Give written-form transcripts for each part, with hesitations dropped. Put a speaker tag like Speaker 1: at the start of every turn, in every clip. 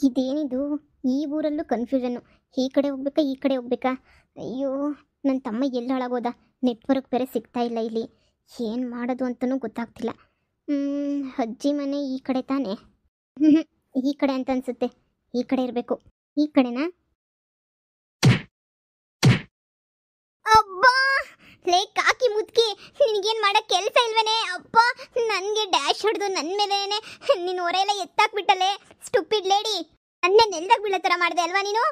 Speaker 1: ಇದೇನಿದು ಈ ಊರಲ್ಲೂ ಕನ್ಫ್ಯೂಷನ್ನು. ಈ ಕಡೆ ಹೋಗ್ಬೇಕಾ ಈ ಕಡೆ ಹೋಗ್ಬೇಕಾ? ಅಯ್ಯೋ, ನನ್ನ ತಮ್ಮ ಎಲ್ಲಿ ಹಾಳಾಗೋದ? ನೆಟ್ವರ್ಕ್ ಬೇರೆ ಸಿಗ್ತಾ ಇಲ್ಲ ಇಲ್ಲಿ. ಏನು ಮಾಡೋದು ಅಂತಲೂ ಗೊತ್ತಾಗ್ತಿಲ್ಲ. ಅಜ್ಜಿ ಮನೆ ಈ ಕಡೆ ತಾನೇ? ಈ ಕಡೆ ಅಂತ ಅನ್ಸುತ್ತೆ. ಈ ಕಡೆ ಇರಬೇಕು. ಈ ಕಡೆನಾ? ಅಬ್ಬಾ, ಲೇ ಕಾಕಿ ಮುದ್ಕಿ, ನಿನಗೇನು ಮಾಡೋಕ್ಕೆ ಕೆಲಸ ಇಲ್ವೇನೆ? ಅಪ್ಪ, ನನಗೆ ಡ್ಯಾಶ್ ಹೊಡೆದು ನನ್ನ ಮೇಲೇನೆ ನೀನು ಹೊರೆಲ್ಲ ಎತ್ತಾಕ್ಬಿಟ್ಟಲೆ. ಸ್ಟುಪಿಡ್ ಲೇಡಿ, ನನ್ನೇ ನೆಲ್ದಾಗ ಬೀಳೋ ಥರ ಮಾಡಿದೆ ಅಲ್ವಾ ನೀನು?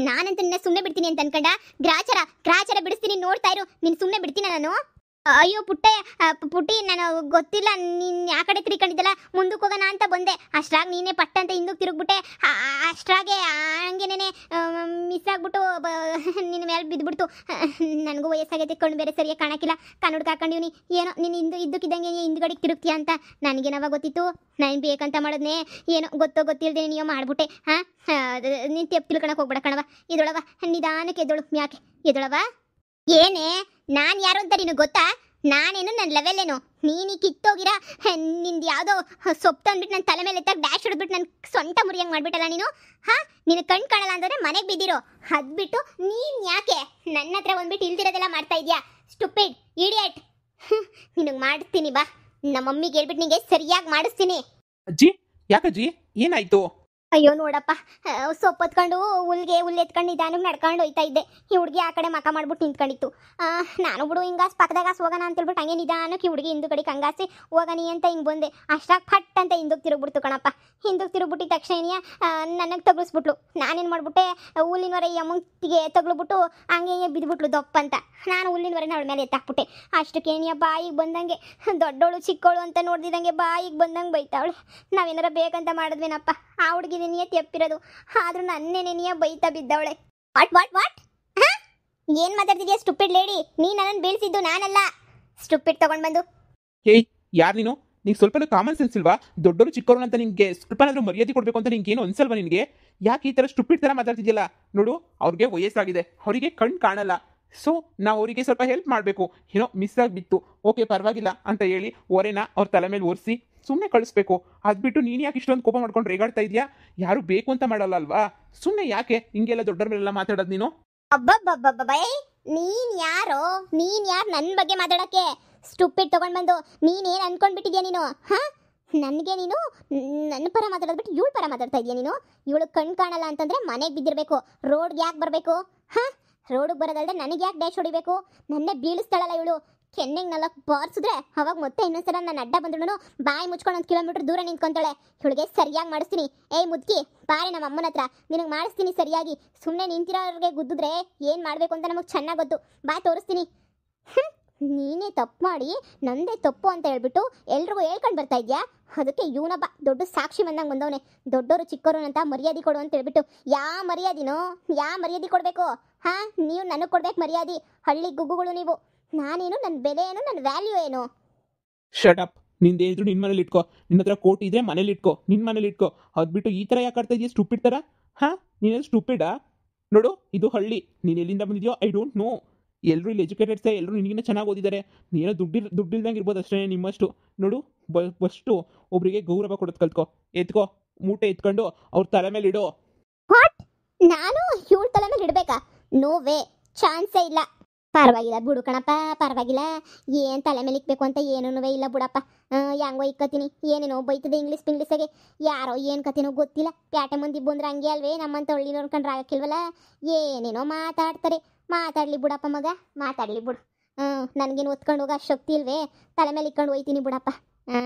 Speaker 1: ನಾನಂತ ನಿನ್ನ ಸುಮ್ಮನೆ ಬಿಡ್ತೀನಿ ಅಂತ ಅನ್ಕೊಂಡ? ಗ್ರಾಚಾರ ಬಿಡಿಸ್ತೀನಿ, ನೋಡ್ತಾ ಇರು. ನೀನು ಸುಮ್ಮನೆ ಬಿಡ್ತೀನ ನಾನು? ಅಯ್ಯೋ ಪುಟ್ಟಿ, ನಾನು ಗೊತ್ತಿಲ್ಲ ನೀನು ಯಾ ಕಡೆ ತಿರ್ಕೊಂಡಿದ್ದಲ್ಲ, ಮುಂದಕ್ಕೆ ಹೋಗೋಣ ಅಂತ ಬಂದೆ. ಅಷ್ಟ್ರಾಗ ನೀನೇ ಪಟ್ಟ ಅಂತ ಹಿಂದಕ್ಕೆ ತಿರುಗ್ಬಿಟ್ಟೆ. ಅಷ್ಟ್ರಾಗೆ ಹಂಗೇನೇ ಮಿಸ್ ಆಗ್ಬಿಟ್ಟು ನಿನ್ನ ಮೇಲೆ ಬಿದ್ದುಬಿಡ್ತು. ನನಗೂ ವಯಸ್ಸಾಗೈತೆ, ಕಣ್ಣು ಬೇರೆ ಸರಿಯಾಗಿ ಕಾಣಕ್ಕಿಲ್ಲ. ಕಣ್ಣುಡ್ಕ ಹಾಕೊಂಡಿವ್ನಿ. ಏನೋ ನೀನು ಇದ್ದಕ್ಕಿದ್ದಂಗೆ ಹಿಂದ್ಗಡೆಗೆ ತಿರುಗ್ತೀಯ ಅಂತ ನನಗೇನವ ಗೊತ್ತಿತ್ತು? ನಾನು ಬೇಕಂತ ಮಾಡೋದನ್ನೇ ಏನೋ ಗೊತ್ತಿಲ್ಲದೆ ನೀವು ಮಾಡ್ಬಿಟ್ಟೆ. ನೀನು ತೆಪ್ಪು ತಿಳ್ಕೊಳಕ್ಕೆ ಹೋಗ್ಬೇಡ ಕಣವ. ಇದೊಳವ ನಿಧಾನಕ್ಕೆ ಎದ್ದೊಳು. ಯಾಕೆ ಎದ್ದೊಳವ? ಏನೇ ನಾನು ಯಾರು ಅಂತ ನಿನಗೆ ಗೊತ್ತಾ? ನಾನೇನು, ನನ್ನ ಲೆವೆಲ್ ಏನು? ನೀನು ಕಿತ್ತೋಗಿರ ನಿಂದು ಯಾವುದೋ ಸೊಪ್ಪು ತಂದ್ಬಿಟ್ಟು ನನ್ನ ತಲೆ ಮೇಲೆ ಎತ್ತಾಗ ಡ್ಯಾಶ್ ಹೊಡೆದ್ಬಿಟ್ಟು ನನ್ನ ಸೊಂಟ ಮುರಿಯಂಗೆ ಮಾಡ್ಬಿಟ್ಟಲ್ಲ ನೀನು. ನಿನ್ನ ಕಣ್ಣು ಕಾಣಲ್ಲ ಅಂದರೆ ಮನೆಗೆ ಬಿದ್ದಿರೋ. ಅದ್ಬಿಟ್ಟು ನೀನು ಯಾಕೆ ನನ್ನ ಹತ್ರ ಬಂದ್ಬಿಟ್ಟು ಇಲ್ದಿರೋದೆಲ್ಲ ಮಾಡ್ತಾ ಇದೆಯಾ? Stupid idiot. ನಿನಗೆ ಮಾಡ್ತೀನಿ ಬಾ. ನಮ್ಮ ಮಮ್ಮಿಗೆ ಹೇಳ್ಬಿಟ್ಟು ನಿಂಗೆ ಸರಿಯಾಗಿ ಮಾಡಿಸ್ತೀನಿ.
Speaker 2: ಅಜ್ಜಿ, ಯಾಕಜ್ಜಿ ಏನಾಯ್ತು?
Speaker 1: ಅಯ್ಯೋ ನೋಡಪ್ಪ, ಸೊಪ್ಪು ಹೊತ್ಕೊಂಡು ಹುಲ್ಲು ಎತ್ಕೊಂಡು ನಿಧಾನಕ್ಕೆ ನಡ್ಕೊಂಡು ಹೋಯ್ತಾ ಇದ್ದೆ. ಈ ಹುಡುಗಿ ಆ ಕಡೆ ಮಕ ಮಾಡ್ಬಿಟ್ಟು ನಿಂತ್ಕೊಂಡಿತ್ತು. ನಾನು ಬಿಡು ಹಿಂಗಾಸ್ ಪಕ್ಕದಾಗ ಹೋಗೋಣ ಅಂತೇಳ್ಬಿಟ್ಟು ಹಂಗೆ ನಿಧಾನಕ್ಕೆ ಹುಡುಗಿ ಹಿಂದೂ ಕಡೆಗೆ ಹಂಗಾಸಿ ಹೋಗನಿ ಅಂತ ಹಿಂಗೆ ಬಂದೆ. ಅಷ್ಟಾಗಿ ಫಟ್ ಅಂತ ಹಿಂದಕ್ಕೆ ತಿರುಗ್ಬಿಡ್ತು ಕಣಪ್ಪ. ಹಿಂದಕ್ಕೆ ತಿರುಗ್ಬಿಟ್ಟು ತಕ್ಷಣ ನನಗೆ ತಗಲಿಸ್ಬಿಟ್ಲು. ನಾನೇನು ಮಾಡ್ಬಿಟ್ಟೆ, ಹುಲ್ಲಿನವರೆ ಈ ಅಮ್ಮಂಗೆ ತಗಲ್ಬಿಟ್ಟು ಹಂಗೆ ಬಿದ್ದುಬಿಟ್ಲು ದಪ್ಪ ಅಂತ. ನಾನು ಹುಲ್ಲಿನವರೆನ ಅವಳ ಮೇಲೆ ಎತ್ತಾಕ್ಬಿಟ್ಟೆ. ಅಷ್ಟಕ್ಕೆ ಏನಿಯ ಬಾಯಿಗೆ ಬಂದಂಗೆ, ದೊಡ್ಡೋಳು ಚಿಕ್ಕವಳು ಅಂತ ನೋಡ್ದಿದ್ದಂಗೆ ಬಾಯಿಗೆ ಬಂದಂಗೆ ಬೈತಾವಳೆ. ನಾವೇನಾರ ಬೇಕಂತ ಮಾಡಿದ್ವೇನಪ್ಪ? ಆ ಹುಡುಗಿ ನಿಯತ್ ಎಪ್ಪಿರೋದು, ಆದ್ರೂ ನನ್ನೇನೆನಿಯ ಬೈತಾ ಬಿದ್ದವಳೆ. ವಾಟ್ ಏನ್ ಮಾತಾಡ್ತಿದ್ಯಾ ಸ್ಟುಪಿಡ್ ಲೇಡಿ? ನೀ ನನ್ನನ್ನು ಬೀಳ್ಸಿದ್ದು ನಾನಲ್ಲ. ಸ್ಟುಪಿಡ್ ತಗೊಂಡ್ ಬಂದು.
Speaker 2: ಏಯ್, ಯಾರು ನೀನು? ನಿಂಗೆ ಸ್ವಲ್ಪ ಕಾಮನ್ ಸೆನ್ಸ್ ಇಲ್ವಾ? ದೊಡ್ಡವರು ಚಿಕ್ಕವರು ಅಂತ ನಿಂಗೆ ಸ್ವಲ್ಪನಾದ್ರೂ ಮರ್ಯಾದೆ ಕೊಡಬೇಕು ಅಂತ ನಿಂಗೆ ಏನು ಅನ್ಸಲ್ವಾ ನಿನಗೆ? ಯಾಕೆ ಈ ಥರ ಸ್ಟುಪಿಡ್ ಥರ ಮಾತಾಡ್ತಿದ್ಯಲ್ಲ? ನೋಡು, ಅವ್ರಿಗೆ ವಯಸ್ಸಾಗಿದೆ, ಅವರಿಗೆ ಕಣ್ಣು ಕಾಣಲ್ಲ. ಸೊ ನಾವು ಅವರಿಗೆ ಸ್ವಲ್ಪ ಹೆಲ್ಪ್ ಮಾಡಬೇಕು. ಏನೋ ಮಿಸ್ ಆಗಿಬಿತ್ತು, ಓಕೆ ಪರವಾಗಿಲ್ಲ ಅಂತ ಹೇಳಿ ಒರೆನ ಅವ್ರ ತಲೆ ಮೇಲೆ ಒರೆಸಿ ಸುಮ್ಮನೆ ಕಳಿಸ್ಬೇಕು. ಅದ್ಬಿಟ್ಟು ನೀನು ಯಾಕೆ ಇಷ್ಟೊಂದು ಕೋಪ ಮಾಡ್ಕೊಂಡು ರೇಗಾಡ್ತಾ ಇದೆಯಾ? ಯಾರು ಬೇಕು ಅಂತ ಮಾಡಲ್ಲ ಅಲ್ವಾ? ಸುಮ್ಮನೆ ಯಾಕೆ ಹಿಂಗೆಲ್ಲ ದೊಡ್ಡರ ಮೇಲೆಲ್ಲ ಮಾತಾಡೋದು ನೀನು?
Speaker 1: ಅಬ್ಬಬ್ಬಬ್ಬಬ್ಬೈ, ನೀನ್ ಯಾರು ನನ್ನ ಬಗ್ಗೆ ಮಾತಾಡಕ್ಕೆ? ಸ್ಟುಪಿಡ್ ತಗೊಂಡ್ ಬಂದು ನೀನೇನು ಅನ್ಕೊಂಡ್ಬಿಟ್ಟಿದ್ಯಾ ನೀನು? ನನಗೆ ನೀನು ನನ್ನ ಪರ ಮಾತಾಡೋದ್ಬಿಟ್ಟು ಇವಳ ಪರ ಮಾತಾಡ್ತಾ ಇದೆಯಾ ನೀನು? ಇವಳು ಕಣ್ಣು ಕಾಣಲ್ಲ ಅಂತಂದ್ರೆ ಮನೆಗೆ ಬಿದ್ದಿರಬೇಕು. ರೋಡ್ಗೆ ಯಾಕೆ ಬರಬೇಕು? ರೋಡಿಗೆ ಬರೋದಲ್ದೆ ನನಗೆ ಯಾಕೆ ಡ್ಯಾಶ್ ಹೊಡಿಬೇಕು? ನನ್ನೇ ಬೀಳಿಸ್ತಾಳಲ್ಲ ಇವಳು. ಕೆನ್ನೆಗೆ ನಾಲ್ಕು ಬಾರಿಸಿದ್ರೆ ಅವಾಗ ಮತ್ತೆ ಇನ್ನೊಂದ್ಸಲ ನಾನು ಅಡ್ಡ ಬಂದ್ರು ಬಾಯಿ ಮುಚ್ಕೊಂಡು 1 ಕಿಲೋಮೀಟರ್ ದೂರ ನಿಂತ್ಕೊಂತಾಳೆ. ಇವಳಿಗೆ ಸರಿಯಾಗಿ ಮಾಡಿಸ್ತೀನಿ. ಏಯ್ ಮುದ್ಕಿ, ಬಾರಿ ನಮ್ಮ ಅಮ್ಮನ ಹತ್ರ, ನಿನಗೆ ಮಾಡಿಸ್ತೀನಿ ಸರಿಯಾಗಿ. ಸುಮ್ಮನೆ ನಿಂತಿರೋರಿಗೆ ಗುದ್ದಿದ್ರೆ ಏನು ಮಾಡಬೇಕು ಅಂತ ನಮಗೆ ಚೆನ್ನಾಗಿ ಗೊತ್ತು. ಬಾ ತೋರಿಸ್ತೀನಿ. ನೀನೇ ತಪ್ಪು ಮಾಡಿ ನಂದೇ ತಪ್ಪು ಅಂತ ಹೇಳ್ಬಿಟ್ಟು ಎಲ್ರಿಗೂ ಹೇಳ್ಕೊಂಡು ಬರ್ತಾ ಇದೆಯಾ? ಅದಕ್ಕೆ ಇವನೊಬ್ಬ ದೊಡ್ಡ ಸಾಕ್ಷಿ ಬಂದಂಗೆ ಬಂದವನೆ. ದೊಡ್ಡವರು ಚಿಕ್ಕವರು ಅಂತ ಮರ್ಯಾದೆ ಕೊಡು ಅಂತ ಹೇಳ್ಬಿಟ್ಟು ಯಾವ ಮರ್ಯಾದೆ ಕೊಡಬೇಕು? ನೀವು ನನಗೆ ಕೊಡ್ಬೇಕು ಮರ್ಯಾದೆ. ಹಳ್ಳಿ ಗುಗ್ಗುಗಳು ನೀವು. ನಾನೇನು, ನನ್ನ ಬೆಲೆ ಏನು, ನನ್ನ ವ್ಯಾಲ್ಯೂ ಏನು?
Speaker 2: Shut up. ನಿಂದೇನಿದ್ರು ನಿನ್ನ ಮನೇಲಿ ಇಟ್ಕೋ. ನಿನ್ನ ಹತ್ರ ಕೋಟ್ ಇದ್ರೆ ಮನೇಲಿ ಇಟ್ಕೋ, ನಿನ್ನ ಮನೇಲಿ ಇಟ್ಕೋ. ಅದ್ಬಿಟ್ಟು ಈ ಥರ ಯಾಕೆ ಆಡ್ತಾ ಇದೆಯಾ ಸ್ಟುಪಿಡ್ ಥರ? ನೀನೇನು ಸ್ಟುಪಿಡಾ? ನೋಡು, ಇದು ಹಳ್ಳಿ. ನೀನು ಎಲ್ಲಿಂದ ಬಂದಿದ್ಯೋ ಐ ಡೋಂಟ್ ನೋ. ಎಲ್ಲರೂ ಇಲ್ಲಿ ಎಜುಕೇಟೆಡ್ಸೇ, ಎಲ್ಲರೂ ನಿನಗಿನ್ನ ಚೆನ್ನಾಗಿ ಓದಿದ್ದಾರೆ. ನೀನೋ ದುಡ್ಡಿಲ್ದಂಗೆ ಇರ್ಬೋದು ಅಷ್ಟೇ ನಿಮ್ಮಷ್ಟು. ನೋಡು, ಫಸ್ಟು ಒಬ್ರಿಗೆ ಗೌರವ ಕೊಡೋದು ಕಲ್ತ್ಕೋ. ಎತ್ಕೋ, ಮೂಟೆ ಎತ್ಕೊಂಡು ಅವ್ರ ತಲೆ ಮೇಲೆ ಇಡು.
Speaker 1: ವಾಟ್? ನಾನು ಇವಳ ತಲೆ ಮೇಲೆ ಇಡಬೇಕಾ? ನೋ ವೇ, ಚಾನ್ಸೇ ಇಲ್ಲ. ಪರವಾಗಿಲ್ಲ ಬಿಡು ಕಣಪ್ಪ, ಪರವಾಗಿಲ್ಲ. ಏನು ತಲೆ ಮೇಲೆ ಇಕ್ಬೇಕು ಅಂತ ಏನೂ ಇಲ್ಲ ಬಿಡಪ್ಪ. ಹೆಂಗೋ ಇಕ್ಕತ್ತೀನಿ. ಏನೇನೋ ಬೈತದೆ ಇಂಗ್ಲೀಷಾಗೆ. ಯಾರೋ ಏನು ಕತೆನೋ ಗೊತ್ತಿಲ್ಲ. ಪ್ಯಾಟೆ ಮಂದಿ ಬಂದ್ರೆ ಹಂಗೆ ಅಲ್ವೇ? ನಮ್ಮಂತ ಹಳ್ಳಿ ನೋಡ್ಕೊಂಡ್ರೆ ಆಗಕ್ಕಿಲ್ವಲ್ಲ. ಏನೇನೋ ಮಾತಾಡಲಿ ಬಿಡಪ್ಪ ಮಗ, ಮಾತಾಡಲಿ ಬಿಡು. ನನಗೇನು ಒತ್ಕೊಂಡು ಹೋಗೋ ಶಕ್ತಿ ಇಲ್ವೇ? ತಲೆ ಮೇಲೆ ಇಕ್ಕೊಂಡು ಹೋಯ್ತೀನಿ ಬಿಡಪ್ಪ.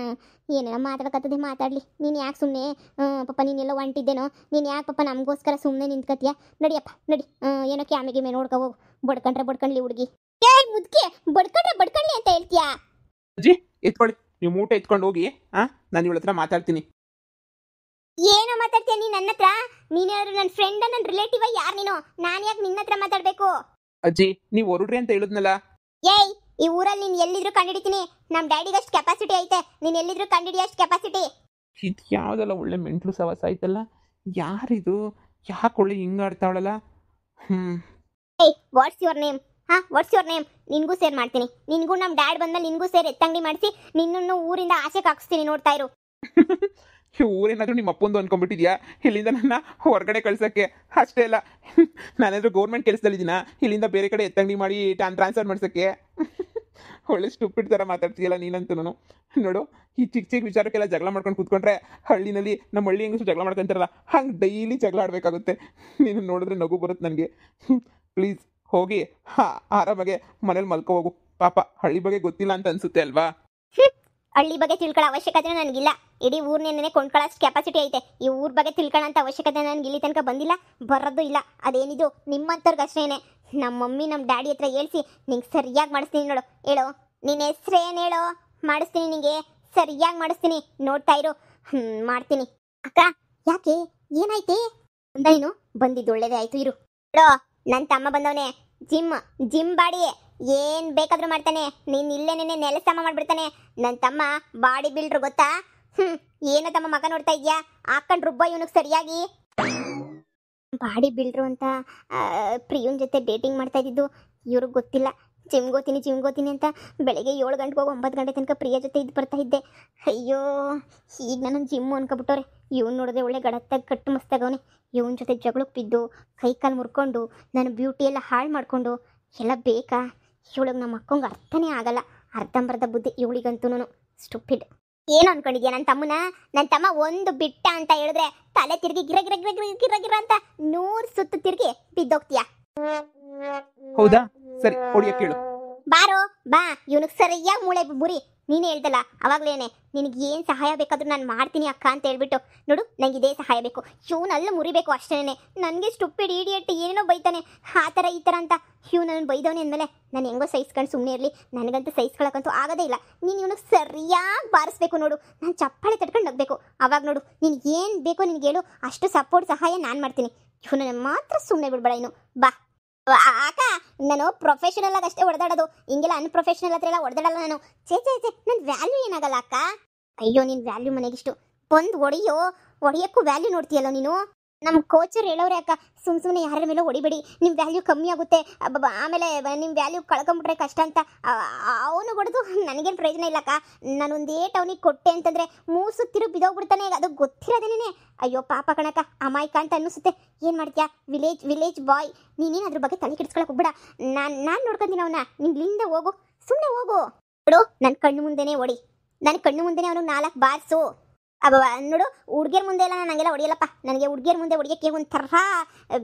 Speaker 1: ಏನೇನೋ ಮಾತಾಡಕತ್ತದೆ, ಮಾತಾಡಲಿ. ನೀನು ಯಾಕೆ ಸುಮ್ಮನೆ ಪಾಪ ನೀನೆಲ್ಲ ಹೊಂಟಿದ್ದೇನೋ? ನೀನು ಯಾಕೆ ಪಾಪ ನಮಗೋಸ್ಕರ ಸುಮ್ಮನೆ ನಿಂತ್ಕತ್ತೀಯ? ನಡಿಯಪ್ಪ ನಡಿ. ಏನೋ ಕ್ಯಾಮಿಗೆ ನೋಡ್ಕೊ ಹೋಗು. ಬಡ್ಕೊಂಡ್ಲಿ ಹುಡುಗಿ. ಮುದ್ಕೆ ಬಡ್ಕೊಂಡ್ಲಿ ಅಂತ ಹೇಳ್ತೀಯಾ?
Speaker 2: ಅಜ್ಜಿ ಎತ್ಕೊಳ್ಳಿ, ನೀವು ಮೂಟೆ ಎತ್ಕೊಂಡು ಹೋಗಿ. ನಾನು ಇವಳ ಹತ್ರ ಮಾತಾಡ್ತೀನಿ.
Speaker 1: ಏನೋ ಮಾತಾಡ್ತೀಯ ನೀನು ನನ್ನ ಹತ್ರ? ನೀನೇನಾದ್ರು ನನ್ನ ಫ್ರೆಂಡ್, ನನ್ನ ರಿಲೇಟಿವ್? ಯಾರು ನೀನು? ನಾನು ಯಾಕೆ ನಿನ್ನ ಹತ್ರ ಮಾತಾಡಬೇಕು?
Speaker 2: ಅಜ್ಜಿ, ನೀವು ಹೊರಡ್ರಿ ಅಂತ ಹೇಳಿದ್ನಲ್ಲ.
Speaker 1: ಏಯ್, ಈ ಊರಲ್ಲಿ ನೀನು ಎಲ್ಲಿದ್ರು ಕಂಡಿಡಿತೀನಿ. ನಮ್ಮ ಡ್ಯಾಡಿಗೆ ಅಷ್ಟು ಕೆಪಾಸಿಟಿ ಐತೆ. ನೀನು ಎಲ್ಲಿದ್ರು ಕಂಡಿಡಿಯೋ ಅಷ್ಟು ಕೆಪಾಸಿಟಿ.
Speaker 2: ಇದು ಯಾವುದಲ್ಲ ಒಳ್ಳೆ ಮೆಂಟ್ಲು ಸವಾಸ ಆಯ್ತಲ್ಲ. ಯಾರಿದು? ಯಾಕೆ ಒಳ್ಳೆ ಹಿಂಗೆ ಆಡ್ತಾವಳಲ್ಲ?
Speaker 1: ಏಯ್, what's your name? What's your name? ನಿನಗೂ ಸೇರ್ ಮಾಡ್ತೀನಿ. ನಿನಗೂ ನಮ್ಮ ಡ್ಯಾಡ್ ಬಂದ್ಮೇಲೆ ನಿನಗೂ ಸೇರಿ ಎತ್ತಂಗಡಿ ಮಾಡಿಸಿ ನಿನ್ನನ್ನು ಊರಿಂದ ಆಸೆಗೆ ಹಾಕಿಸ್ತೀನಿ. ನೋಡ್ತಾ ಇರು.
Speaker 2: ಊರೇನಾದರೂ ನಿಮ್ಮ ಅಪ್ಪಂದು ಅನ್ಕೊಂಡ್ಬಿಟ್ಟಿದ್ಯಾ ಇಲ್ಲಿಂದ ನನ್ನ ಹೊರಗಡೆ ಕಳ್ಸೋಕ್ಕೆ? ಅಷ್ಟೇ ಅಲ್ಲ, ನಾನೇನಾದರೂ ಗೌರ್ಮೆಂಟ್ ಕೆಲಸದಲ್ಲಿದ್ದೀನ ಇಲ್ಲಿಂದ ಬೇರೆ ಕಡೆ ಎತ್ತಂಗಡಿ ಮಾಡಿ ಟ್ರಾನ್ಸ್ಫರ್ ಮಾಡ್ಸೋಕ್ಕೆ? ಒಳ್ಳೆ ಸ್ಟುಪಿಡ್ ಥರ ಮಾತಾಡ್ತೀಯಲ್ಲ ನೀನಂತೂ. ನೋಡು, ಈ ಚಿಕ್ಕ ಚಿಕ್ಕ ವಿಚಾರಕ್ಕೆಲ್ಲ ಜಗಳ ಮಾಡ್ಕೊಂಡು ಕೂತ್ಕೊಂಡ್ರೆ ಹಳ್ಳಿನಲ್ಲಿ ನಮ್ಮ ಹಳ್ಳಿ ಹೆಂಗಸು ಜಗಳ ಮಾಡ್ಕೊಂತಾರಲ್ಲ ಹಂಗೆ ಡೈಲಿ ಜಗಳ ಆಡಬೇಕಾಗುತ್ತೆ. ನೀನು ನೋಡಿದ್ರೆ ನಗು ಬರುತ್ತೆ ನನಗೆ. ಪ್ಲೀಸ್ ಹೋಗಿ ಆರಾಮಾಗೆ ಮನೇಲಿ ಮಲ್ಕೋ ಹೋಗು. ಪಾಪ ಹಳ್ಳಿ ಬಗ್ಗೆ ಗೊತ್ತಿಲ್ಲ ಅಂತ ಅನ್ಸುತ್ತೆ ಅಲ್ವಾ?
Speaker 1: ಹಳ್ಳಿ ಬಗ್ಗೆ ತಿಳ್ಕೊಳ್ಳೋ ಅವಶ್ಯಕತೆ ನನಗಿಲ್ಲ. ಇಡೀ ಊರ್ನೇನೆ ಕೊಂಡ್ಕೊಳ್ಳೋಷ್ಟು ಕೆಪಾಸಿಟಿ ಐತೆ. ಈ ಊರ್ ಬಗ್ಗೆ ತಿಳ್ಕೊಳ್ಳೋಂಥ ಅವಶ್ಯಕತೆ ನನಗೆ ಇಲ್ಲಿ ತನಕ ಬಂದಿಲ್ಲ, ಬರೋದು ಇಲ್ಲ. ಅದೇನಿದು ನಿಮ್ಮಂಥವ್ರಿಗೆ ಅಷ್ಟೇನೆ. ನಮ್ಮ ಮಮ್ಮಿ ನಮ್ಮ ಡ್ಯಾಡಿ ಹತ್ರ ಹೇಳ್ಸಿ ನಿಂಗೆ ಸರಿಯಾಗಿ ಮಾಡಿಸ್ತೀನಿ ನೋಡು. ಹೇಳು, ನಿನ್ನ ಹೆಸ್ರೇನು ಹೇಳೋ? ಮಾಡಿಸ್ತೀನಿ, ನಿಂಗೆ ಸರಿಯಾಗಿ ಮಾಡಿಸ್ತೀನಿ. ನೋಡ್ತಾ ಇರು, ಮಾಡ್ತೀನಿ. ಅಕ್ಕ, ಯಾಕೆ ಏನಾಯ್ತೆ? ನೀನು ಬಂದಿದ್ದು ಒಳ್ಳೇದೇ ಆಯ್ತು. ಇರು ಹೇಳೋ, ನನ್ನ ತಮ್ಮ ಬಂದವನೇ. ಜಿಮ್ ಬಾಡಿ ಏನ್ ಬೇಕಾದ್ರೂ ಮಾಡ್ತಾನೆ. ನೀನ್ ಇಲ್ಲೇನೇನೆ ನೆಲಸಮ ಮಾಡ್ಬಿಡ್ತಾನೆ. ನನ್ನ ತಮ್ಮ ಬಾಡಿ ಬಿಲ್ಡ್ರು ಗೊತ್ತಾ? ಏನೋ ತಮ್ಮ ಮಗ ನೋಡ್ತಾ ಇದ್ಯಾ? ಹಾಕೊಂಡ್ ರುಬ್ಬ ಇವನಿಗೆ ಸರಿಯಾಗಿ. ಬಾಡಿ ಬಿಲ್ಡ್ರು ಅಂತ ಪ್ರಿಯುನ್ ಜೊತೆ ಡೇಟಿಂಗ್ ಮಾಡ್ತಾ ಇದ್ದಿದ್ದು ಇವ್ರಿಗೆ ಗೊತ್ತಿಲ್ಲ. ಜಿಮ್ಗೋತೀನಿ ಅಂತ ಬೆಳಗ್ಗೆ 7 ಗಂಟೆಗೆ ಹೋಗಿ 9 ಗಂಟೆ ತನಕ ಪ್ರಿಯ ಜೊತೆ ಇದ್ದು ಬರ್ತಾ ಇದ್ದೆ. ಅಯ್ಯೋ, ಈಗ ನಾನು ಜಿಮ್ಮು ಅನ್ಕೊಬಿಟ್ಟವ್ರೆ. ಇವ್ನು ನೋಡಿದ್ರೆ ಒಳ್ಳೆ ಗಡತ್ತಾಗಿ ಕಟ್ಟು ಮಸ್ತಾಗವನೆ. ಇವನ ಜೊತೆ ಜಗಳಕ್ಕೆ ಬಿದ್ದು ಕೈ ಕಾಲು ಮುರ್ಕೊಂಡು ನನ್ನ ಬ್ಯೂಟಿ ಎಲ್ಲ ಹಾಳು ಮಾಡಿಕೊಂಡು ಎಲ್ಲ ಬೇಕಾ? ಇವಳಿಗೆ ನಮ್ಮ ಅಕ್ಕಂಗೆ ಅರ್ಥನೇ ಆಗಲ್ಲ. ಅರ್ಧಂಬರ್ಧ ಬುದ್ಧಿ ಇವಳಿಗಂತೂ. ಸ್ಟುಪಿಡ್. ಏನು ಅನ್ಕೊಂಡಿದ್ಯಾ ನನ್ನ ತಮ್ಮ ಒಂದು ಬಿಟ್ಟ ಅಂತ ಹೇಳಿದ್ರೆ ತಲೆ ತಿರುಗಿ ಗಿರ ಅಂತ 100 ಸುತ್ತು ತಿರುಗಿ ಬಿದ್ದೋಗ್ತೀಯಾ?
Speaker 2: ಹೌದಾ? ಸರಿ, ಹೊಡಿಯ ಕೇಳು.
Speaker 1: ಬಾರೋ ಬಾ, ಇವನಿಗೆ ಸರಿಯಾಗಿ ಮೂಳೆ ಬುರಿ. ನೀನು ಹೇಳ್ದಲ್ಲ ಅವಾಗ್ಲೇನೆ, ನಿನಗೆ ಏನು ಸಹಾಯ ಬೇಕಾದ್ರೂ ನಾನು ಮಾಡ್ತೀನಿ ಅಕ್ಕ ಅಂತ ಹೇಳ್ಬಿಟ್ಟು. ನೋಡು, ನಂಗೆ ಇದೇ ಸಹಾಯ ಬೇಕು. ಇವನಲ್ಲ ಮುರಿಬೇಕು ಅಷ್ಟೇನೆ. ನನಗೆ ಸ್ಟುಪಿಡ್ ಇಡಿಯಟ್ ಏನೇನೋ ಬೈತಾನೆ, ಆ ಥರ ಈ ಥರ ಅಂತ. ಇವ್ ನನ್ನ ಬೈದವನೇ ಅಂದಮೇಲೆ ನಾನು ಹೆಂಗೋ ಸಹಿಸ್ಕೊಂಡು ಸುಮ್ಮನೆ ಇರಲಿ. ನನಗಂತೂ ಸಹಿಸ್ಕೊಳಕ್ಕಂತೂ ಆಗೋದೇ ಇಲ್ಲ. ನೀನು ಇವನಿಗೆ ಸರಿಯಾಗಿ ಬಾರಿಸ್ಬೇಕು ನೋಡು. ನಾನು ಚಪ್ಪಾಳೆ ತಟ್ಕೊಂಡು ನಗ್ಬೇಕು. ಅವಾಗ ನೋಡು, ನಿನಗೆ ಏನು ಬೇಕೋ ನಿನಗೆ ಹೇಳು, ಅಷ್ಟು ಸಪೋರ್ಟ್ ಸಹಾಯ ನಾನು ಮಾಡ್ತೀನಿ. ಇವನನ್ನ ಮಾತ್ರ ಸುಮ್ಮನೆ ಬಿಡ್ಬೇಡ ಇನ್ನು. ಬಾ ಅಕ್ಕ, ನಾನು ಪ್ರೊಫೆಷನಲ್ ಆಗಿ ಅಷ್ಟೇ ಹೊಡೆದಾಡೋದು, ಹಿಂಗೆಲ್ಲ ಅನ್ಪ್ರೊಫೆಷನಲ್ ಹತ್ರ ಎಲ್ಲ ಹೊಡೆದಾಡಲ್ಲ ನಾನು. ಚೇ ನನ್ನ ವ್ಯಾಲ್ಯೂ ಏನಾಗಲ್ಲ ಅಕ್ಕ. ಅಯ್ಯೋ, ನಿನ್ನ ವ್ಯಾಲ್ಯೂ ಮನೆಗಿಷ್ಟು ಬಂದು ಹೊಡಿಯೋಕ್ಕೂ ವ್ಯಾಲ್ಯೂ ನೋಡ್ತೀಯಲ್ಲ ನೀನು. ನಮ್ಮ ಕೋಚರ್ ಹೇಳೋರೆ ಅಕ್ಕ, ಸುಮ್ಮನೆ ಯಾರ ಮೇಲೂ ಹೊಡಿಬೇಡಿ, ನಿಮ್ಮ ವ್ಯಾಲ್ಯೂ ಕಮ್ಮಿ ಆಗುತ್ತೆ, ಆಮೇಲೆ ನಿಮ್ಮ ವ್ಯಾಲ್ಯೂ ಕಳ್ಕೊಂಬಿಟ್ರೆ ಕಷ್ಟ ಅಂತ. ಅವನು ಹೊಡೆದು ನನಗೇನು ಪ್ರಯೋಜನ ಇಲ್ಲ ಅಕ್ಕ. ನಾನು ಒಂದು ಏಟ್ ಅವನಿಗೆ ಕೊಟ್ಟೆ ಅಂತಂದರೆ 3 ಸುತ್ತಿರು ಬಿದೋಗ್ಬಿಡ್ತಾನೆ. ಅದು ಗೊತ್ತಿರೋದೇನೆ. ಅಯ್ಯೋ ಪಾಪ ಕಣಕ್ಕ, ಅಮಾಯಕ ಅಂತ ಅನ್ನಿಸುತ್ತೆ. ಏನು ಮಾಡ್ತೀಯಾ? Village boy. ನೀನೇನು ಅದ್ರ ಬಗ್ಗೆ ತಲೆ ಕೆಡಿಸ್ಕೊಳಕ್ಕೆ ಹೋಗ್ಬೇಡ. ನಾನು ನೋಡ್ಕೊಂತೀನಿ ಅವನ್ನ. ನೀನು ಇಲ್ಲಿಂದ ಹೋಗು, ಸುಮ್ಮನೆ ಹೋಗು. ನೋಡು, ನನ್ನ ಕಣ್ಣು ಮುಂದೆನೇ ಹೊಡಿ. ನನ್ನ ಕಣ್ಣು ಮುಂದೆನೇ ಅವನಿಗೆ 4 ಬಾರ್ಸು. ನೋಡು, ಹುಡ್ಗಿಯರ ಮುಂದೆ ಎಲ್ಲ ನನಗೆಲ್ಲ ಹೊಡಿಯಲ್ಲಪ್ಪ. ನನಗೆ ಹುಡ್ಗಿಯರ ಮುಂದೆ ಹೊಡಿಯೋಕ್ಕೆ ಒಂಥರ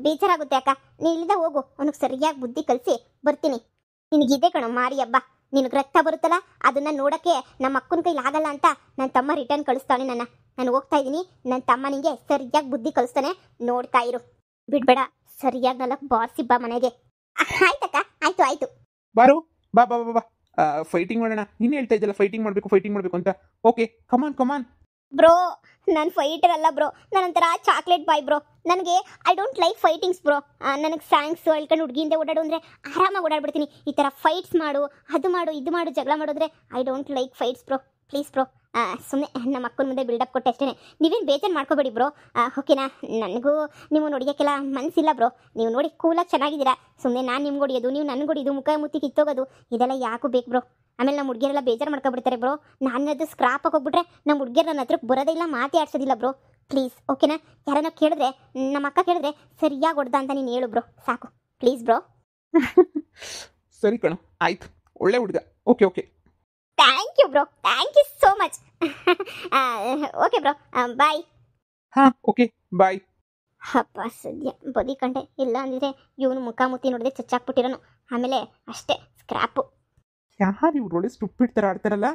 Speaker 1: ಬೇಜಾರಾಗುತ್ತೆ ಅಕ್ಕ. ನೀನು ಇಲ್ಲಿಂದ ಹೋಗು, ಅವನಿಗೆ ಸರಿಯಾಗಿ ಬುದ್ಧಿ ಕಲಿಸಿ ಬರ್ತೀನಿ. ನಿನಗಿದೆ ಕಣೋ ಮಾರಿ ಹಬ್ಬ. ನಿನಗೆ ರಕ್ತ ಬರುತ್ತಲ್ಲ, ಅದನ್ನು ನೋಡೋಕ್ಕೆ ನಮ್ಮ ಅಕ್ಕನ ಕೈಲಿ ಆಗಲ್ಲ ಅಂತ ನನ್ನ ತಮ್ಮ ರಿಟರ್ನ್ ಕಳಿಸ್ತಾನೆ ನಾನು ಹೋಗ್ತಾ ಇದ್ದೀನಿ. ನನ್ನ ತಮ್ಮ ನಿಂಗೆ ಸರಿಯಾಗಿ ಬುದ್ಧಿ ಕಲಿಸ್ತಾನೆ, ನೋಡ್ತಾ ಇರು. ಬಿಡ್ಬೇಡ, ಸರಿಯಾಗಿ 4 ಬಾರ್ಸಿ ಬಾ ಮನೆಗೆ. ಆಯ್ತಕ್ಕ, ಆಯ್ತು.
Speaker 2: ಬಾರು, ಬಾ ಬಾ ಬಾ ಬಾ ಫೈಟಿಂಗ್ ಮಾಡೋಣ. ನೀನು ಹೇಳ್ತಾ ಇದ್ದಲ್ಲ ಫೈಟಿಂಗ್ ಮಾಡಬೇಕು ಅಂತ. Okay, come on.
Speaker 1: ಬ್ರೋ, ನಾನು ಫೈಟರ್ ಅಲ್ಲ ಬ್ರೋ. ನಾನೊಂಥರ ಚಾಕ್ಲೇಟ್ ಬಾಯ್ ಬ್ರೋ. ನನಗೆ I don't like fightings bro. ನನಗೆ ಸಾಂಗ್ಸ್ ಹೇಳ್ಕೊಂಡು ಹುಡುಗಿಯಿಂದ ಓಡಾಡು ಅಂದರೆ ಆರಾಮಾಗಿ ಓಡಾಡ್ಬಿಡ್ತೀನಿ. ಈ ಥರ ಫೈಟ್ಸ್ ಮಾಡು, ಅದು ಮಾಡು, ಇದು ಮಾಡು, ಜಗಳ ಮಾಡೋದ್ರೆ I don't like fights bro. Please bro, ಸುಮ್ಮನೆ ನಮ್ಮ ಅಕ್ಕನ ಮುಂದೆ ಬಿಲ್ಡಪ್ ಕೊಟ್ಟೆ ಅಷ್ಟೇ. ನೀವೇನು ಬೇಜಾರು ಮಾಡ್ಕೋಬೇಡಿ ಬ್ರೋ. ಓಕೆನಾ? ನನಗೂ ನೀವು ನೋಡಿಯೋಕ್ಕೆಲ್ಲ ಮನಸ್ಸಿಲ್ಲ ಬ್ರೋ. ನೀವು ನೋಡಿ ಕೂಲಾಗಿ ಚೆನ್ನಾಗಿದ್ದೀರಾ. ಸುಮ್ಮನೆ ನಾನು ನಿಮ್ಗೆ ಹೊಡಿಯೋದು, ನೀವು ನನಗೆ ಹೊಡಿಯೋದು, ಮುಖ ಮುತ್ತಿ ಕಿತ್ತೋಗೋದು, ಇದೆಲ್ಲ ಯಾಕೂ ಬೇಕು ಬ್ರೋ. ಆಮೇಲೆ ನಮ್ಮ ಹುಡುಗಿಯರೆಲ್ಲ ಬೇಜಾರು ಮಾಡ್ಕೊಬಿಡ್ತಾರೆ ಬ್ರೋ. ನಾನದು ಸ್ಕ್ರಾಪ್ ಹೋಗ್ಬಿಟ್ರೆ ನಮ್ಮ ಹುಡುಗಿಯರು ನನ್ನ ಹತ್ರಕ್ಕೆ ಬರೋದೇ ಇಲ್ಲ, ಮಾತೇ ಆಡ್ಸೋದಿಲ್ಲ ಬ್ರೋ. ಪ್ಲೀಸ್ ಓಕೆನಾ? ಯಾರನ್ನ ಕೇಳಿದ್ರೆ, ನಮ್ಮ ಅಕ್ಕ ಕೇಳಿದ್ರೆ ಸರಿಯಾಗಿ ಹೊಡ್ದ ಅಂತ ನೀನು ಹೇಳು ಬ್ರೋ, ಸಾಕು ಪ್ಲೀಸ್ ಬ್ರೋ.
Speaker 2: ಸರಿ ಕಣೋ, ಆಯ್ತು, ಒಳ್ಳೆ ಹುಡುಗ. Okay.
Speaker 1: Thank you bro, thank you so much. Okay bro, bye.
Speaker 2: ಹಾಂ, ಓಕೆ, ಬಾಯ್.
Speaker 1: ಅಪ್ಪ ಸದ್ಯ ಬದಿ ಕಂಡೆ. ಇಲ್ಲ ಅಂದಿದ್ರೆ ಇವನು ಮುಖ ಮುತ್ತಿ ನೋಡಿದ್ರೆ ಚಚ್ಚಾಕ್ಬಿಟ್ಟಿರೋನು. ಆಮೇಲೆ ಅಷ್ಟೇ, ಸ್ಕ್ರ್ಯಾಪು.
Speaker 2: ಯಾರು ಇವ್ರು ಒಳ್ಳೆ ಸ್ಟುಪಿಡ್ ಥರ ಆಡ್ತಾರಲ್ಲ.